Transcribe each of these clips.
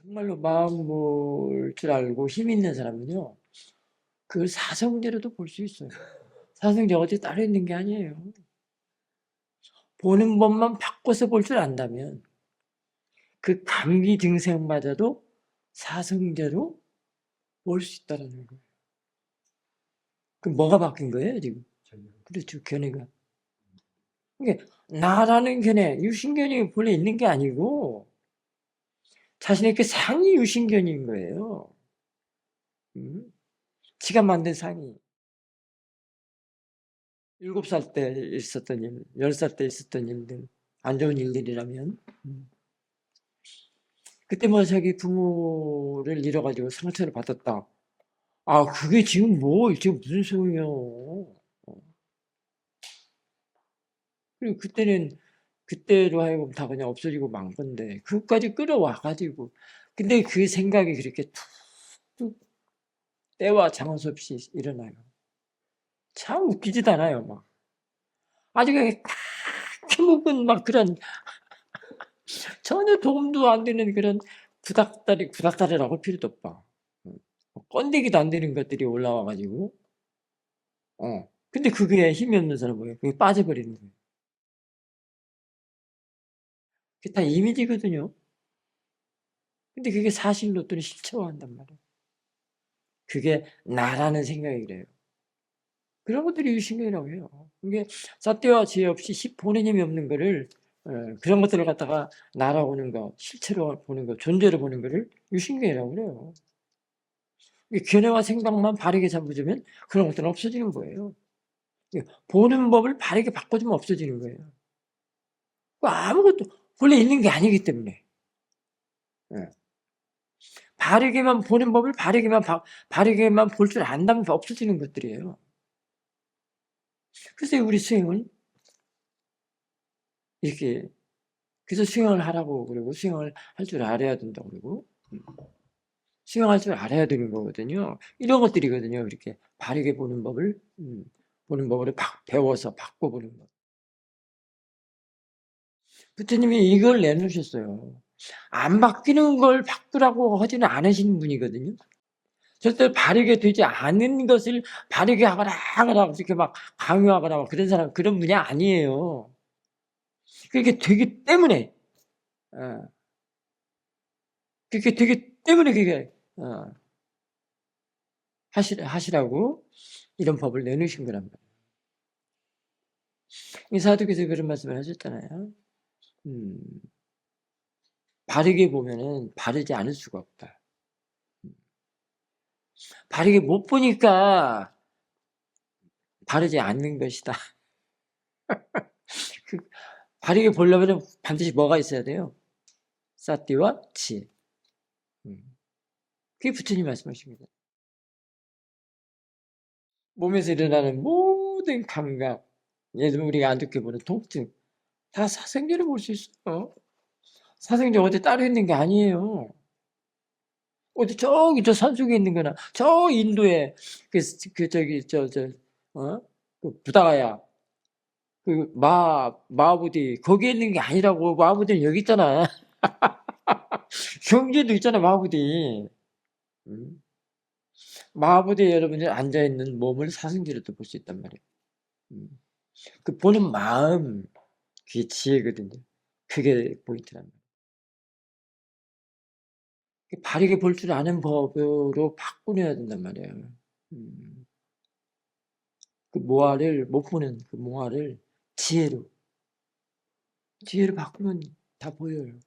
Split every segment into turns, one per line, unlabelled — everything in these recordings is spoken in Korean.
정말로 마음 볼 줄 알고 힘 있는 사람은요, 그 사성제로도 볼 수 있어요. 사성제 어디 따로 있는 게 아니에요. 보는 법만 바꿔서 볼 줄 안다면 그 감기 증상마저도 사성제로 볼 수 있다는 거예요. 그럼 뭐가 바뀐 거예요, 지금? 그렇죠, 견해가. 이게 나라는 견해, 유신견이 본래 있는 게 아니고 자신의 그 상이 유신견인 거예요. 지가 만든 상이. 7살 때 있었던 일, 10살 때 있었던 일들, 안 좋은 일들이라면, 그때 뭐 자기 부모를 잃어가지고 상처를 받았다. 아, 그게 지금 지금 무슨 소용이요. 그리고 그때로 하여금 다 그냥 없어지고 만 건데, 그것까지 끌어와가지고. 근데 그 생각이 그렇게 툭툭 때와 장소 없이 일어나요. 참 웃기지도 않아요, 막. 아주 그냥 탁 묵은 막 그런 전혀 도움도 안 되는 그런 구닥다리라고 할 필요도 없다. 건데기도 안 되는 것들이 올라와 가지고 근데 그게 힘이 없는 사람은 뭐예요? 그게 빠져버리는 거예요. 그게 다 이미지거든요. 근데 그게 사실로 또는 실체화한단 말이에요. 그게 나라는 생각이 그래요. 그런 것들이 유신경이라고 해요. 그게 잣대와 지혜 없이 보는 힘이 없는 거를 그런 것들을 갖다가 나라고 보는 거, 실체로 보는 거, 존재로 보는 거를 유신경이라고 그래요. 견해와 생각만 바르게 잡아주면 그런 것들은 없어지는 거예요. 보는 법을 바르게 바꿔주면 없어지는 거예요. 아무것도 본래 있는 게 아니기 때문에. 예. 바르게만 보는 법을 바르게만 볼 줄 안다면 없어지는 것들이에요. 그래서 우리 수행은 이렇게 그래서 수행을 하라고 그러고 수행을 할 줄 알아야 된다고 그러고 수행할 줄 알아야 되는 거거든요. 이런 것들이거든요. 이렇게 바르게 보는 법을 배워서 바꿔보는 것. 부처님이 이걸 내놓으셨어요. 안 바뀌는 걸 바꾸라고 하지는 않으신 분이거든요. 절대 바르게 되지 않은 것을 바르게 하거나 이렇게 막 강요하거나 막 그런 분이 아니에요. 그게 되기 때문에, 어, 그게 되기 때문에 그게, 하시라고 이런 법을 내놓으신 거란 말이에요. 이 사두께서 그런 말씀을 하셨잖아요. 음, 바르게 보면은 바르지 않을 수가 없다. 바르게 못 보니까 바르지 않는 것이다. 그 바르게 보려면 반드시 뭐가 있어야 돼요? 사띠와 지혜. 그게 부처님 말씀하십니다. 몸에서 일어나는 모든 감각, 예를 들면 우리가 안 좋게 보는 통증, 다 사생제로 볼 수 있어요. 사생제 어디 따로 있는 게 아니에요. 어디 저기 저 산속에 있는 거나 저 인도에 저기 그 부다가야 그 마부디 거기에 있는 게 아니라고. 마부디는 여기 있잖아. 경제도 있잖아, 마부디. 음. 마부디에 여러분이 앉아 있는 몸을 사생제로도 볼 수 있단 말이에요. 음. 그 보는 마음, 그게 지혜거든요. 그게 포인트란 말이에요. 바르게 볼 줄 아는 법으로 바꾸려야 된단 말이에요. 음. 그 모아를 못 보는 그 모아를 지혜로 바꾸면 다 보여요.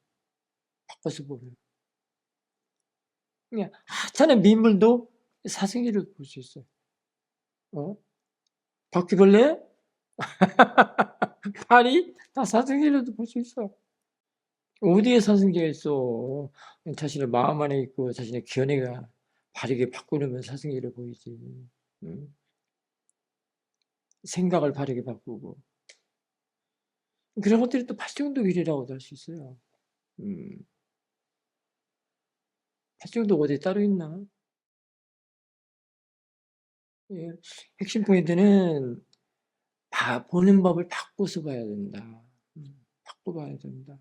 바꿔서 보여요. 그냥 하찮은 민물도 사생제로 볼 수 있어요. 바퀴벌레? 파리? 다 사생제로도 볼 수 있어. 어디에 사생제가 있어? 자신의 마음 안에 있고 자신의 견해가 바르게 바꾸려면 사생제로 보이지. 응? 생각을 바르게 바꾸고 그런 것들이 또 팔정도일이라고도 할 수 있어요. 팔정도 어디 따로 있나? 예. 핵심 포인트는 보는 법을 바꿔서 봐야 된다. 바꿔봐야 된다.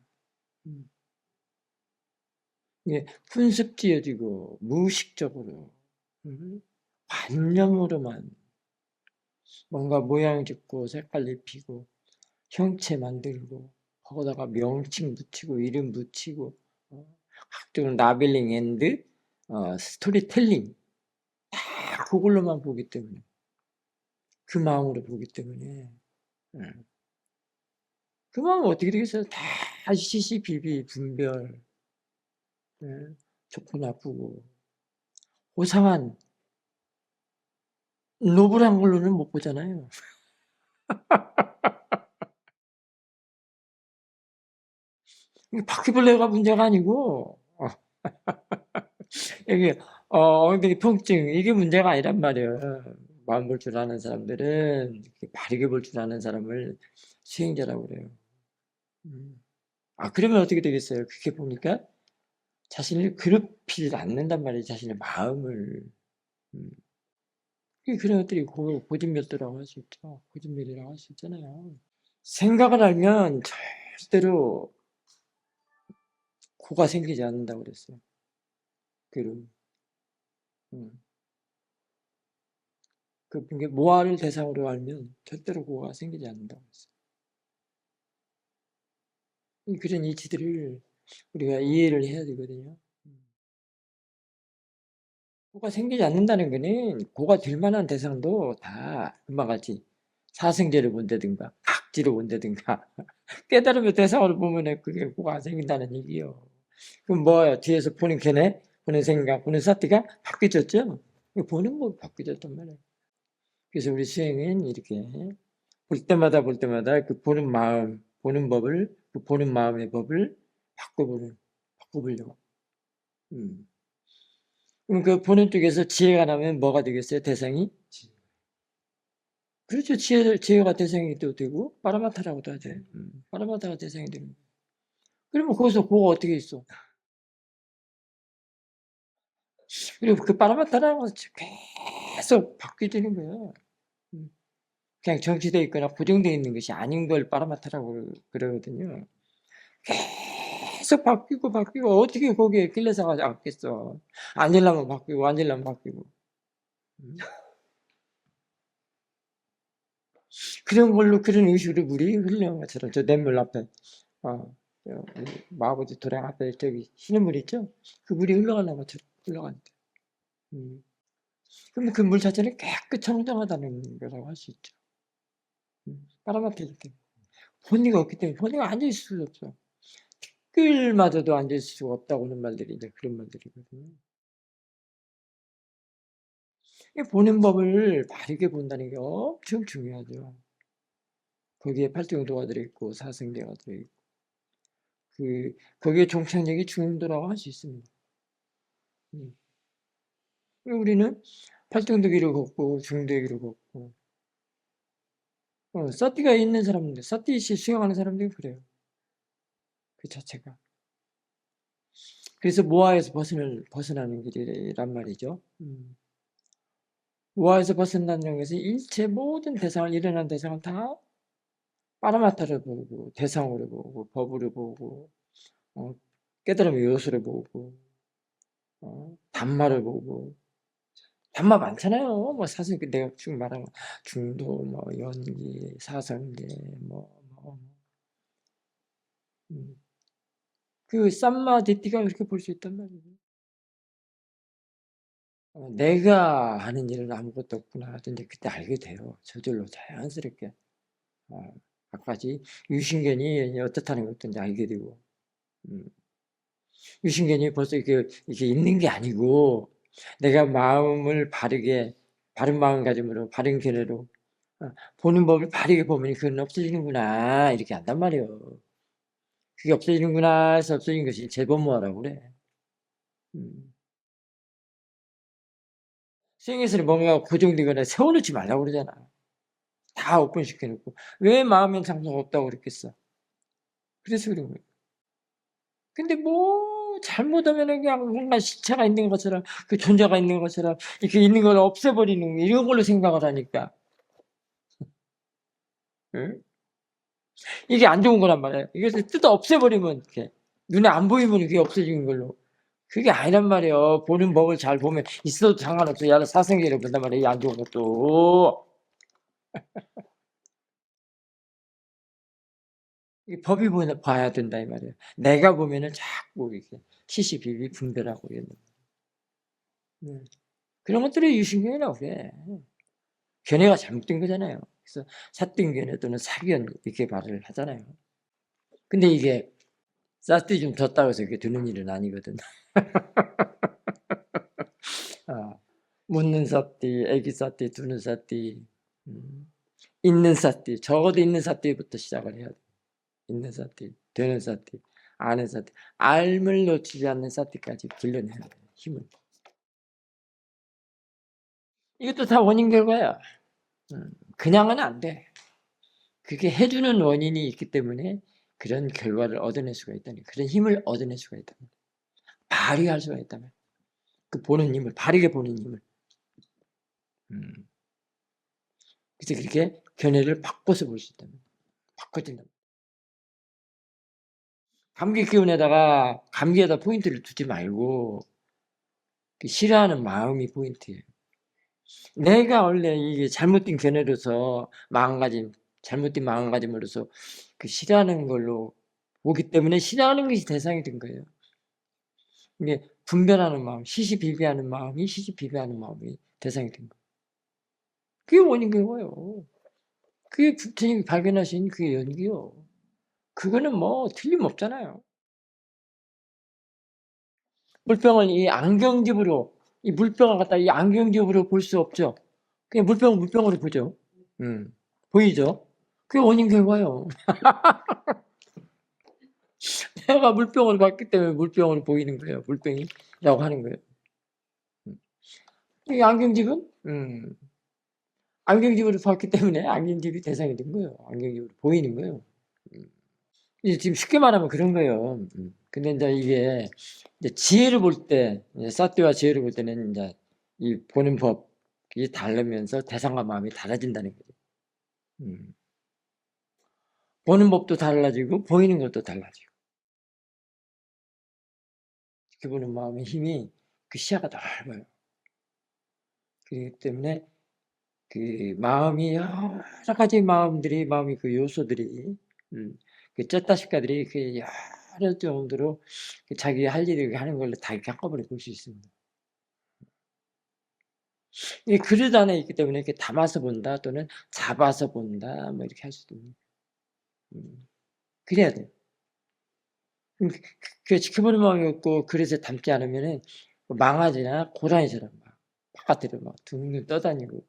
음. 이게 훈습지어지고 무의식적으로 관념으로만 뭔가 모양 짓고 색깔 입히고 형체 만들고 거기다가 명칭 붙이고 이름 붙이고 각종 라벨링 앤드 스토리텔링 다 그걸로만 보기 때문에 그 마음으로 보기 때문에 그 마음은 어떻게 되겠어요? 다 시시비비 분별 좋고 나쁘고 고상한 노블한 걸로는 못 보잖아요. 바퀴벌레가 문제가 아니고 이게 엉덩이 통증 이게 문제가 아니란 말이에요. 마음 볼 줄 아는 사람들은 바르게 볼 줄 아는 사람을 수행자라고 그래요. 그러면 어떻게 되겠어요? 그렇게 보니까 자신을 괴롭히지 않는단 말이에요. 자신의 마음을. 그런 것들이 고진멸도라고 할 수 있죠. 고진멸이라고 할 수 있잖아요. 생각을 알면 절대로 고가 생기지 않는다고 그랬어요. 그게 모아를 대상으로 알면 절대로 고가 생기지 않는다고 했어요. 그런 이치들을 우리가 이해를 해야 되거든요. 고가 생기지 않는다는 거는 고가 될 만한 대상도 다 금방 같이 사생제를 본다든가 각지를 본다든가 깨달으면 대상으로 보면 그게 고가 안 생긴다는 얘기예요. 그럼 뭐예요? 뒤에서 보는 걔네, 보는 생각, 보는 사티가 바뀌어졌죠? 보는 거 바뀌어졌단 말이에요. 그래서 우리 수행은 이렇게 볼 때마다 그 보는 마음, 보는 법을, 그 보는 마음의 법을 바꿔보려고. 그럼 그 보는 쪽에서 지혜가 나면 뭐가 되겠어요? 대상이? 그렇죠. 지혜가 대상이 또 되고, 빠라마타라고도 하죠. 빠라마타가 대상이 되는 거예요. 그러면 거기서 그거 어떻게 있어? 그리고 그 빠라마타라는 것은 계속 바뀌어지는 거예요. 그냥 정치되어 있거나 고정되어 있는 것이 아닌 걸 빠라마타라고 그러거든요. 계속 바뀌고 어떻게 거기에 끌려서가 않겠어. 앉으려면 바뀌고 앉으려면 바뀌고. 그런 걸로 그런 의식으로 물이 흘러간 것처럼 저 냇물 앞에 마아버지 도량 앞에 저기 쉬는 물 있죠? 그 물이 흘러가는 것처럼 흘러간대. 그러면 그 물 자체는 깨끗 청정하다는 거라고 할 수 있죠. 빨아먹힐 때. 본의가 없기 때문에 본의가 앉아있을 수가 없어. 끌마저도 앉아있을 수가 없다고는 말들이 이제 그런 말들이거든요. 보는 법을 바르게 본다는 게 엄청 중요하죠. 거기에 팔등도가 들어있고 사생대가 들어있고 거기에 종착역이 중도라고 할 수 있습니다. 우리는 팔등도기를 걷고 중도기를 걷고 서티가 있는 사람인데 서티시 수행하는 사람들이 그래요. 그 자체가. 그래서 모아에서 벗어나는 길이란 말이죠. 모아에서 벗어나는 것은 일체 모든 대상을 일어난 대상을 다 빠라마타를 보고 대상으로 보고 법으로 보고 깨달음의 요소를 보고 단마를 보고 단마 많잖아요. 뭐 사실 내가 쭉 말한 거 중도 뭐 연기 사성계 그 쌈마디띠가 그렇게 볼 수 있단 말이에요. 내가 하는 일은 아무것도 없구나. 근데 그때 알게 돼요. 저절로 자연스럽게. 아까지 유신견이 어떻다는 것도 이제 알게 되고. 유신견이 벌써 이렇게 있는 게 아니고, 내가 마음을 바른 마음가짐으로, 바른 견해로, 보는 법을 바르게 보면 그건 없어지는구나. 이렇게 한단 말이에요. 그게 없어지는구나 해서 없어진 것이 재범무하라고 그래. 수행에서는 뭔가 고정되거나 세워놓지 말라고 그러잖아. 다 오픈시켜놓고. 왜 마음엔 장소가 없다고 그랬겠어? 그래서 그런 거예요. 근데 뭐, 잘못하면 그냥 뭔가 시체가 있는 것처럼, 그 존재가 있는 것처럼, 이렇게 있는 걸 없애버리는, 이런 걸로 생각을 하니까. 응? 이게 안 좋은 거란 말이에요. 이것을 뜯어 없애버리면, 이렇게. 눈에 안 보이면 그게 없어지는 걸로. 그게 아니란 말이에요. 보는 법을 잘 보면 있어도 상관없어. 야, 사생계를 본단 말이에요. 이 안 좋은 것도. 이 법이 봐야 된다 이 말이에요. 내가 보면은 자꾸 이렇게 시시비비 분별하고 이런. 그런 것들이 유신경이라고 그래. 견해가 잘못된 거잖아요. 그래서 사등견해 또는 사견 이렇게 말을 하잖아요. 근데 이게 쌌띠 좀 뒀다고 해서 이렇게 되는 일은 아니거든. 묻는 쌌띠, 애기 쌌띠, 두는 쌌띠, 있는 쌌띠, 적어도 있는 쌌띠부터 시작을 해야 돼. 있는 쌌띠, 되는 쌌띠, 아는 쌌띠, 알을 놓치지 않는 쌌띠까지 길러내야 돼. 힘을. 이것도 다 원인 결과야. 그냥은 안 돼. 그게 해주는 원인이 있기 때문에 그런 결과를 얻어낼 수가 있다니, 그런 힘을 얻어낼 수가 있다니, 발휘할 수가 있다면, 그 보는 힘을, 바르게 보는 힘을. 그래서 그렇게 견해를 바꿔서 볼 수 있다면, 바꿔진다. 감기 기운에다가 감기에다 포인트를 두지 말고 싫어하는 마음이 포인트예요. 내가 원래 이게 잘못된 견해로서 마음가짐, 잘못된 마음가짐으로서 그 싫어하는 걸로 보기 때문에 싫어하는 것이 대상이 된 거예요. 이게 분별하는 마음, 시시비비하는 마음이 시시비비하는 마음이 대상이 된 거예요. 그게 원인 거예요. 그게 부처님이 발견하신 그게 연기요. 그거는 뭐 틀림없잖아요. 물병을 이 안경집으로, 이 물병을 갖다 이 안경집으로 볼 수 없죠. 그냥 물병을 물병으로 보죠. 보이죠? 그게 원인 결과요. 내가 물병을 봤기 때문에 물병으로 보이는 거예요. 물병이라고 하는 거예요. 이 안경집은 안경집으로 봤기 때문에 안경집이 대상이 된 거예요. 안경집으로 보이는 거예요. 이제 지금 쉽게 말하면 그런 거예요. 근데 이제 이게 이제 지혜를 볼 때, 사띠와 지혜를 볼 때는 이제 이 보는 법이 다르면서 대상과 마음이 달라진다는 거죠. 보는 법도 달라지고 보이는 것도 달라지고. 이렇게 보는 마음의 힘이 그 시야가 넓어요. 그렇기 때문에 그 마음이 여러 가지 마음이 그 요소들이 그 쩌다시카들이 그 여러 정도로 자기 할 일을 하는 걸로 다 이렇게 한꺼번에 볼 수 있습니다. 이 그릇 안에 있기 때문에 이렇게 담아서 본다 또는 잡아서 본다 뭐 이렇게 할 수도 있는. 그래야 돼요. 그 지켜보는 마음이 없고 그릇에 담지 않으면은 망아지나 고라니처럼 막 바깥으로 막 둥둥 떠다니고.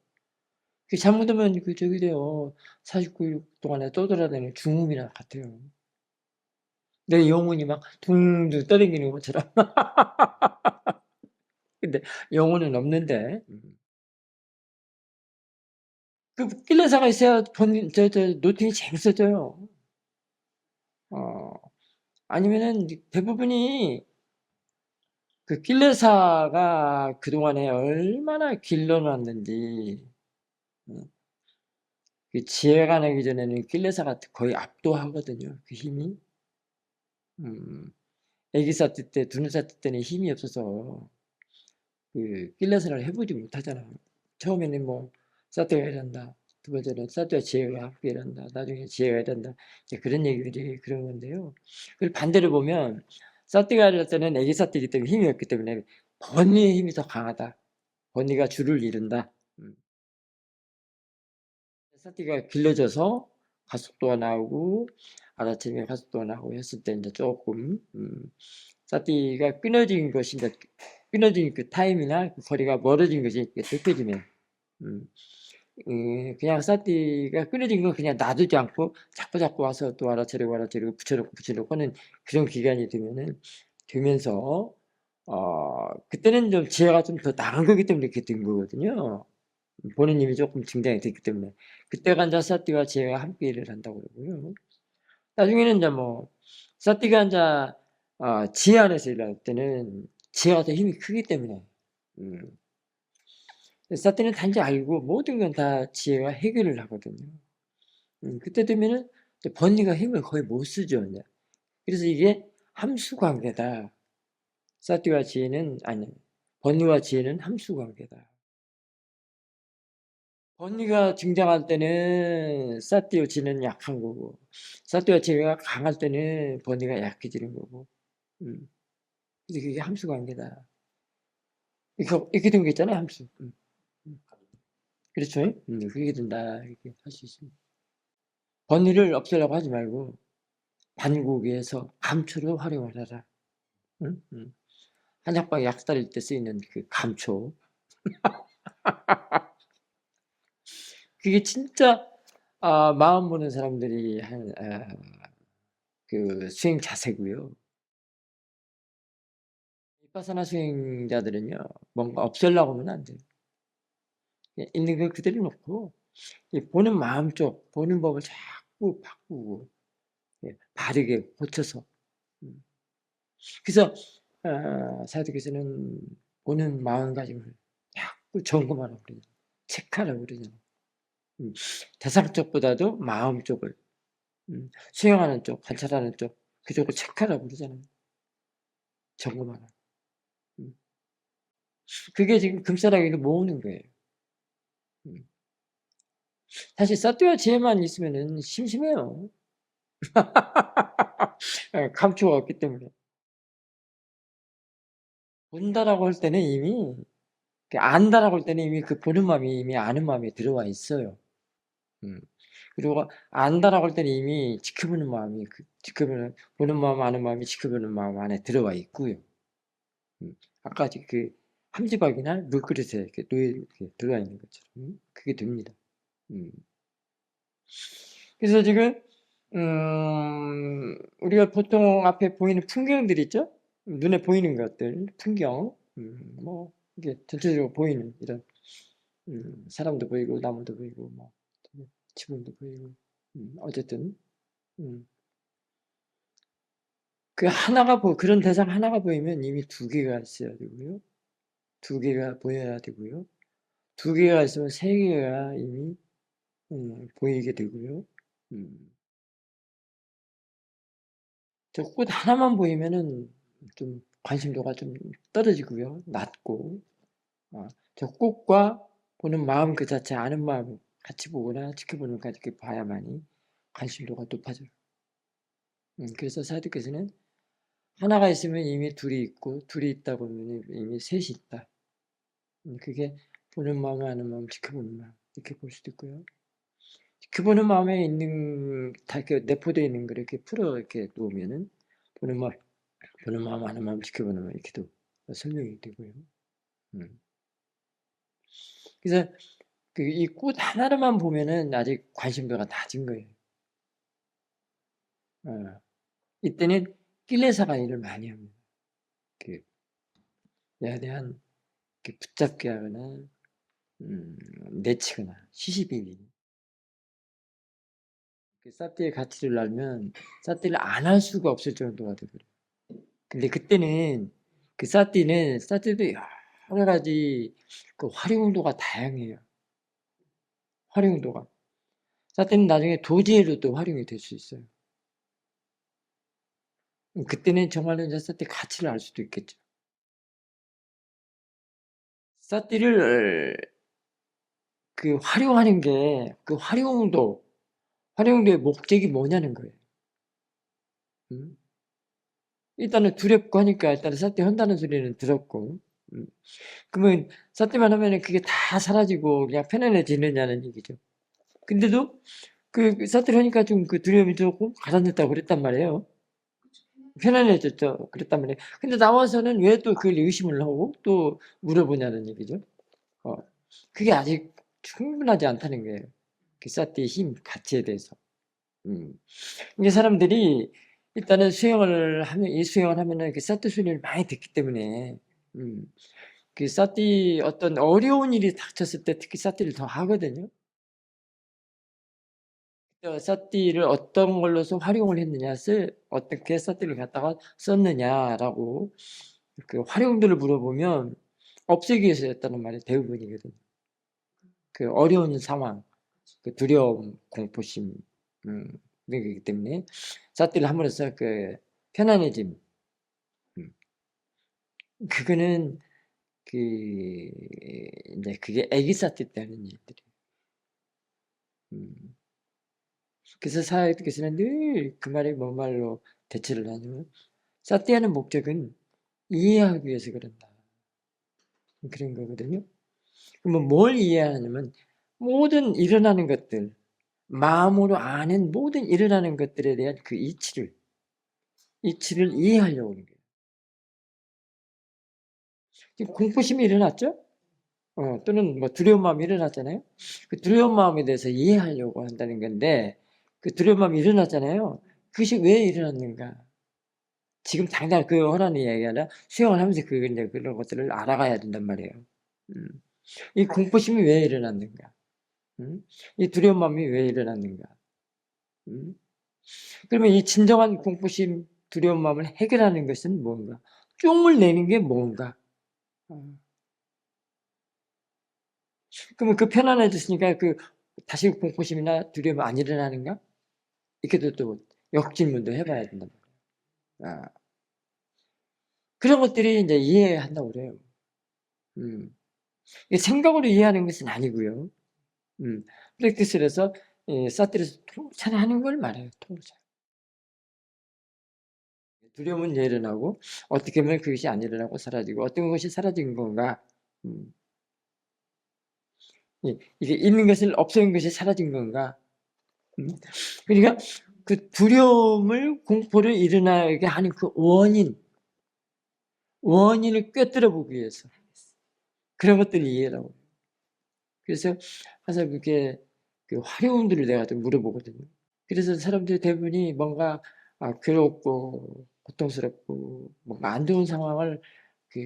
그 잘못하면 그 저기 돼요. 49일 동안에 떠돌아다니는 중음이랑 같아요. 내 영혼이 막 둥둥 떠다니는 것처럼. 근데 영혼은 없는데. 그 낄레사가 있어야 노팅이 재밌어져요. 아니면은 대부분이 그 낄레사가 그동안에 얼마나 길러놨는지, 그 지혜가 나기 전에는 낄레사가 거의 압도하거든요. 그 힘이. 애기 사띠 때, 두누 사띠 때는 힘이 없어서 그 낄레사를 해보지 못하잖아요. 처음에는 뭐 사띠가 이란다. 두 번째는 사띠와 지혜가 함께 이란다. 나중에 지혜가 이란다. 이제 그런 얘기들이 그런 건데요. 그리고 반대로 보면 사띠가 이럴 때는 애기 사띠이기 때문에 힘이 없기 때문에 번뇌의 힘이 더 강하다. 번뇌가 줄을 이룬다. 사띠가 길러져서 가속도가 나오고 아라침에 가속도가 나오고 했을 때 이제 조금 사띠가 끊어진 것이 이제 끊어진 그 타임이나 그 거리가 멀어진 것이 느껴지면 그냥 사띠가 끊어진 건 그냥 놔두지 않고 자꾸 와서 또 알아차리고 붙여놓고 하는 그런 기간이 되면서 그때는 좀 지혜가 좀 더 나은 거기 때문에 이렇게 된 거거든요. 보는 힘이 조금 증장이 됐기 때문에. 그때가 이제 사띠와 지혜가 함께 일을 한다고 그러고요. 나중에는 이제 뭐 사띠가 이제 지혜 안에서 일할 때는 지혜가 더 힘이 크기 때문에 사띠는 단지 알고 모든 건 다 지혜가 해결을 하거든요. 그때 되면은 번뇌가 힘을 거의 못 쓰죠. 이제. 그래서 이게 함수 관계다. 사띠와 지혜는 아니 번뇌와 지혜는 함수 관계다. 번뇌가 등장할 때는 사띠와 지혜는 약한 거고, 사띠와 지혜가 강할 때는 번뇌가 약해지는 거고. 그래서 그게 함수 관계다. 이렇게 된 게 있잖아요, 함수. 그렇죠? 그게 된다. 이렇게 할 수 있습니다. 번뇌를 없애려고 하지 말고 반국에서 감초로 활용을 하라. 응? 한약방 약 따를 때 쓰이는 그 감초. 그게 진짜 마음 보는 사람들이 한 그 수행 자세고요. 비파사나 수행자들은요, 뭔가 없애려고 하면 안 돼요. 있는 걸 그대로 놓고 보는 마음 쪽, 보는 법을 자꾸 바꾸고 바르게 고쳐서. 그래서 사도께서는 보는 마음가짐을 자꾸 점검하라고 그래요. 체크하라고 그러잖아요. 대상 쪽보다도 마음 쪽을 수행하는 쪽, 관찰하는 쪽, 그쪽을 체크하라고 그러잖아요. 점검하라. 그게 지금 금싸라기를 모으는 거예요. 사실 사또와 지혜만 있으면은 심심해요. 감초가 없기 때문에. 본다라고 할 때는 이미, 안다라고 할 때는 이미 그 보는 마음이 이미 아는 마음에 들어와 있어요. 그리고 안다라고 할 때는 이미 지켜보는 마음이, 보는 마음, 아는 마음이 지켜보는 마음 안에 들어와 있고요. 아까 그 함지박이나 물그릇에 이렇게 들어와 있는 것처럼. 그게 됩니다. 그래서 지금 우리가 보통 앞에 보이는 풍경들 있죠? 눈에 보이는 것들, 풍경, 뭐 이게 전체적으로 보이는 이런 사람도 보이고 나무도 보이고 뭐 지붕도 보이고 어쨌든 그 하나가 그런 대상 하나가 보이면 이미 두 개가 있어야 되고요, 두 개가 보여야 되고요, 두 개가 있으면 세 개가 이미 보이게 되고요. 저 꽃 하나만 보이면은 좀 관심도가 좀 떨어지고요. 낮고. 저 꽃과 보는 마음 그 자체, 아는 마음 같이 보거나 지켜보는 것까지 이렇게 봐야만이 관심도가 높아져요. 그래서 사도께서는 하나가 있으면 이미 둘이 있고, 둘이 있다 보면 이미 셋이 있다. 그게 보는 마음, 아는 마음, 지켜보는 마음 이렇게 볼 수도 있고요. 지켜보는 마음에 있는 다 이렇게 내포되어 있는 걸 이렇게 풀어 이렇게 놓으면은 보는 마음, 아는 마음, 지켜보는 마음 이렇게도 설명이 되고요. 그래서 이 꽃 하나로만 보면은 아직 관심도가 낮은 거예요. 이때는 낄레사가 일을 많이 합니다. 에 대한 붙잡게 하거나 내치거나 시시비비. 사띠의 가치를 알면 사띠를 안 할 수가 없을 정도가 되거든요. 근데 그때는 사띠도 여러 가지 그 활용도가 다양해요. 활용도가. 사띠는 나중에 도지혜로도 활용이 될 수 있어요. 그때는 정말로 이제 사띠 가치를 알 수도 있겠죠. 사띠를 활용하는 게 그 활용도의 목적이 뭐냐는 거예요. 일단은 두렵고 하니까 일단은 사띠 한다는 소리는 들었고, 그러면 사띠만 하면은 그게 다 사라지고 그냥 편안해지느냐는 얘기죠. 근데도 그 사띠를 하니까 좀 그 두려움이 들었고 가라앉았다고 그랬단 말이에요. 편안해졌죠. 그랬단 말이에요. 근데 나와서는 왜 또 그걸 의심을 하고 또 물어보냐는 얘기죠. 그게 아직 충분하지 않다는 거예요. 그 사띠의 힘, 가치에 대해서. 이게 사람들이 일단은 이 수행을 하면은 그 사띠 소리를 많이 듣기 때문에, 그 사띠 어떤 어려운 일이 닥쳤을 때 특히 사띠를 더 하거든요. 사띠를 어떤 걸로서 활용을 했느냐, 어떻게 사띠를 갖다가 썼느냐라고 그 활용도를 물어보면 없애기 위해서였다는 말이 대부분이거든요. 그 어려운 상황, 그 두려움, 공포심, 그러기 때문에 사띠를 함으로써 그 편안해짐, 그거는 그 인제 그게 아기 사태 때 하는 일들이에요. 음. 그래서 사회학에서는 늘 그 말이 뭔 말로 대체를 하냐면 사티하는 목적은 이해하기 위해서 그런다. 그런 거거든요. 그러면 뭘 이해하냐면 모든 일어나는 것들, 마음으로 아는 모든 일어나는 것들에 대한 그 이치를 이해하려고 하는 거예요. 지금 공포심이 일어났죠? 또는 뭐 두려운 마음이 일어났잖아요. 그 두려운 마음에 대해서 이해하려고 한다는 건데 그 두려운 마음이 일어났잖아요. 그것이 왜 일어났는가? 지금 당장 그 하라는 이야기가 아니라 수영을 하면서 그 인제 그런 것들을 알아가야 된단 말이에요. 음. 이 공포심이 왜 일어났는가? 이 두려운 마음이 왜 일어났는가? 음. 그러면 이 진정한 공포심, 두려운 마음을 해결하는 것은 뭔가? 쫑을 내는 게 뭔가? 어. 그러면 그 편안해졌으니까 그 다시 공포심이나 두려움이 안 일어나는가? 이렇게도 또 역질문도 해 봐야 된단 말이에요. 그런 것들이 인제 이해한다고 그래요. 음. 이게 생각으로 이해하는 것은 아니고요. 프랙티스를 해서 사티르에서 통찰하는 걸 말해요, 통찰. 두려움은 왜 일어나고 어떻게 하면 그것이 안 일어나고 사라지고 어떤 것이 사라진 건가? 음. 이게 있는 것을 없애는 것이 사라진 건가? 음. 그러니까 그 두려움을 공포를 일어나게 하는 그 원인을 꿰뚫어 보기 위해서 그런 것들을 이해라고. 그래서 항상 그게 그 화려움들을 내가 좀 물어보거든요. 그래서 사람들이 대부분이 뭔가 괴롭고 고통스럽고 뭔가 안 좋은 상황을 그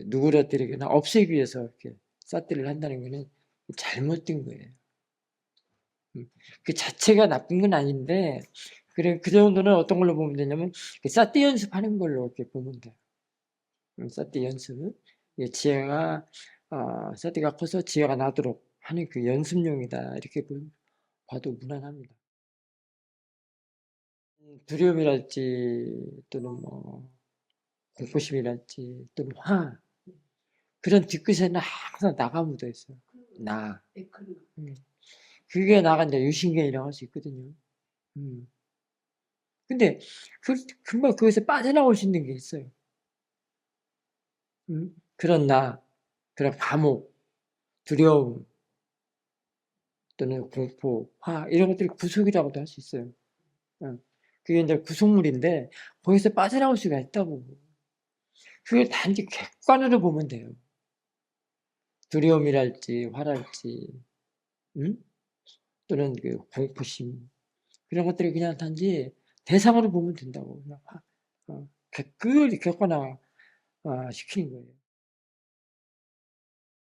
누그러뜨리거나 없애기 위해서 이렇게 삿대를 한다는 거는 잘못된 거예요. 그 자체가 나쁜 건 아닌데 그래 그 정도는 어떤 걸로 보면 되냐면 그 삿대 연습하는 걸로 이렇게 보면 돼요. 삿대 연습. 이 지혜가 삿대가 커서 지혜가 나도록 하는 그 연습용이다. 이렇게 봐도 무난합니다. 두려움이랄지 또는 뭐 공포심이랄지 또는 그런 뒤끝에는 항상 나가 묻어 있어요. 나. 음. 그게 나가 인제 유신경이라고 할 수 있거든요. 음. 근데 금방 거기서 빠져나올 수 있는 게 있어요. 그런 그런 감옥, 두려움 또는 공포, 이런 것들이 구속이라고도 할 수 있어요. 어. 그게 인제 구속물인데 거기서 빠져나올 수가 있다고. 그걸 단지 객관으로 보면 돼요. 두려움이랄지 화랄지 또는 그 공포심 이런 것들을 그냥 단지 대상으로 보면 된다고. 그냥 객관화 시키는 거예요.